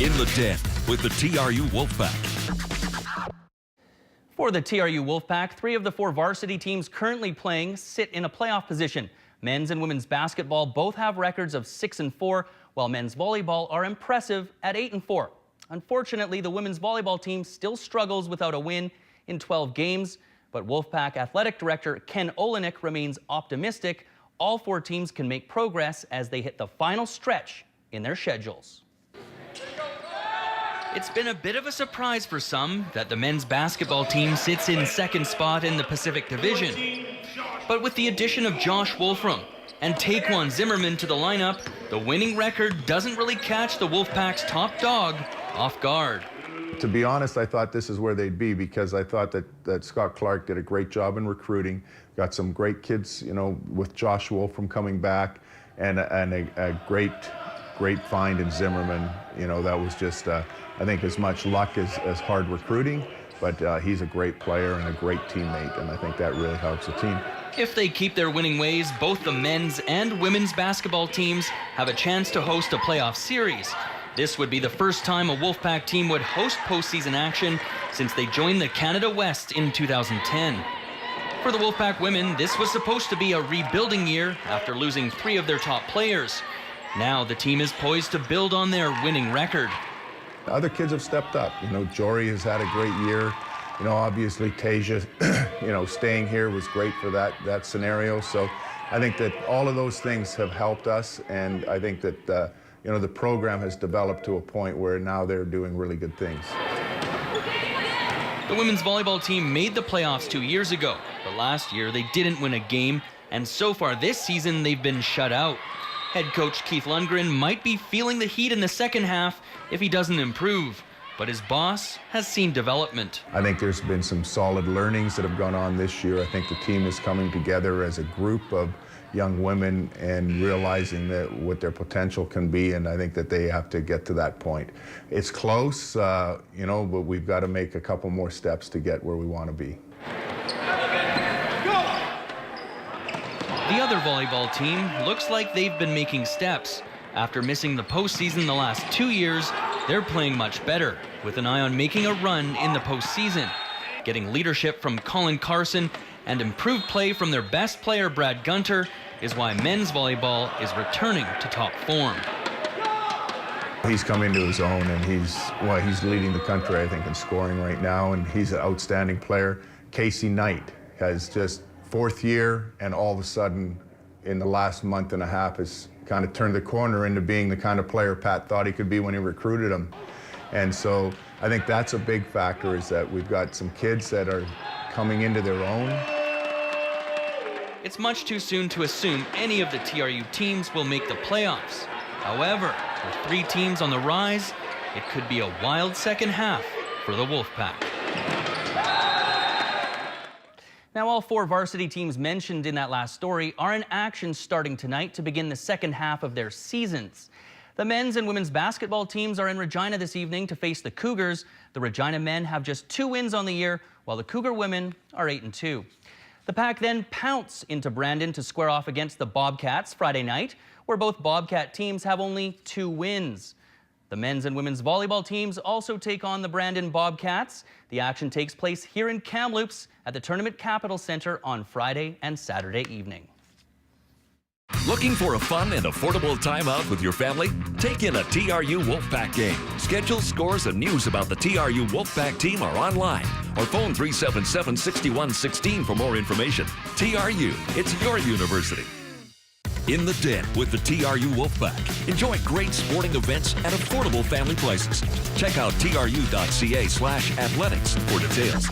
In the Den with the TRU Wolfpack. For the TRU Wolfpack, 3 of the 4 varsity teams currently playing sit in a playoff position. Men's and women's basketball both have records of 6-4, while men's volleyball are impressive at 8-4. Unfortunately, the women's volleyball team still struggles without a win in 12 games, but Wolfpack Athletic Director Ken Olenek remains optimistic all 4 teams can make progress as they hit the final stretch in their schedules. It's been a bit of a surprise for some that the men's basketball team sits in second spot in the Pacific Division. But with the addition of Josh Wolfram and Taekwon Zimmerman to the lineup, the winning record doesn't really catch the Wolfpack's top dog off guard. To be honest, I thought this is where they'd be because I thought that Scott Clark did a great job in recruiting, got some great kids, you know, with Josh Wolfram coming back, and a great find in Zimmerman. You know, that was just, I think, as much luck as hard recruiting, but he's a great player and a great teammate, and I think that really helps the team. If they keep their winning ways, both the men's and women's basketball teams have a chance to host a playoff series. This would be the first time a Wolfpack team would host postseason action since they joined the Canada West in 2010. For the Wolfpack women, this was supposed to be a rebuilding year after losing 3 of their top players. Now the team is poised to build on their winning record. Other kids have stepped up. You know, Jory has had a great year. You know, obviously Tasia, you know, staying here was great for that scenario. So I think that all of those things have helped us, and I think that you know, the program has developed to a point where now they're doing really good things. The women's volleyball team made the playoffs 2 years ago, but last year they didn't win a game, and so far this season they've been shut out. Head coach Keith Lundgren might be feeling the heat in the second half if he doesn't improve, but his boss has seen development. I think there's been some solid learnings that have gone on this year. I think the team is coming together as a group of young women and realizing that what their potential can be, and I think that they have to get to that point. It's close, you know, but we've got to make a couple more steps to get where we want to be. The other volleyball team looks like they've been making steps. After missing the postseason the last 2 years, they're playing much better, with an eye on making a run in the postseason. Getting leadership from Colin Carson and improved play from their best player, Brad Gunter, is why men's volleyball is returning to top form. He's come into his own, and he's leading the country, I think, in scoring right now, and he's an outstanding player. Casey Knight has just 4th year, and all of a sudden, in the last month and a half, has kind of turned the corner into being the kind of player Pat thought he could be when he recruited him. And so I think that's a big factor, is that we've got some kids that are coming into their own. It's much too soon to assume any of the TRU teams will make the playoffs. However, with 3 teams on the rise, it could be a wild second half for the Wolfpack. Now, all 4 varsity teams mentioned in that last story are in action starting tonight to begin the second half of their seasons. The men's and women's basketball teams are in Regina this evening to face the Cougars. The Regina men have just 2 wins on the year, while the Cougar women are 8-2. The Pack then pounce into Brandon to square off against the Bobcats Friday night, where both Bobcat teams have only 2 wins. The men's and women's volleyball teams also take on the Brandon Bobcats. The action takes place here in Kamloops at the Tournament Capital Center on Friday and Saturday evening. Looking for a fun and affordable time out with your family? Take in a TRU Wolfpack game. Schedule, scores, and news about the TRU Wolfpack team are online, or phone 377-6116 for more information. TRU, it's your university. In the Den with the TRU Wolfpack. Enjoy great sporting events at affordable family prices. Check out tru.ca/athletics for details.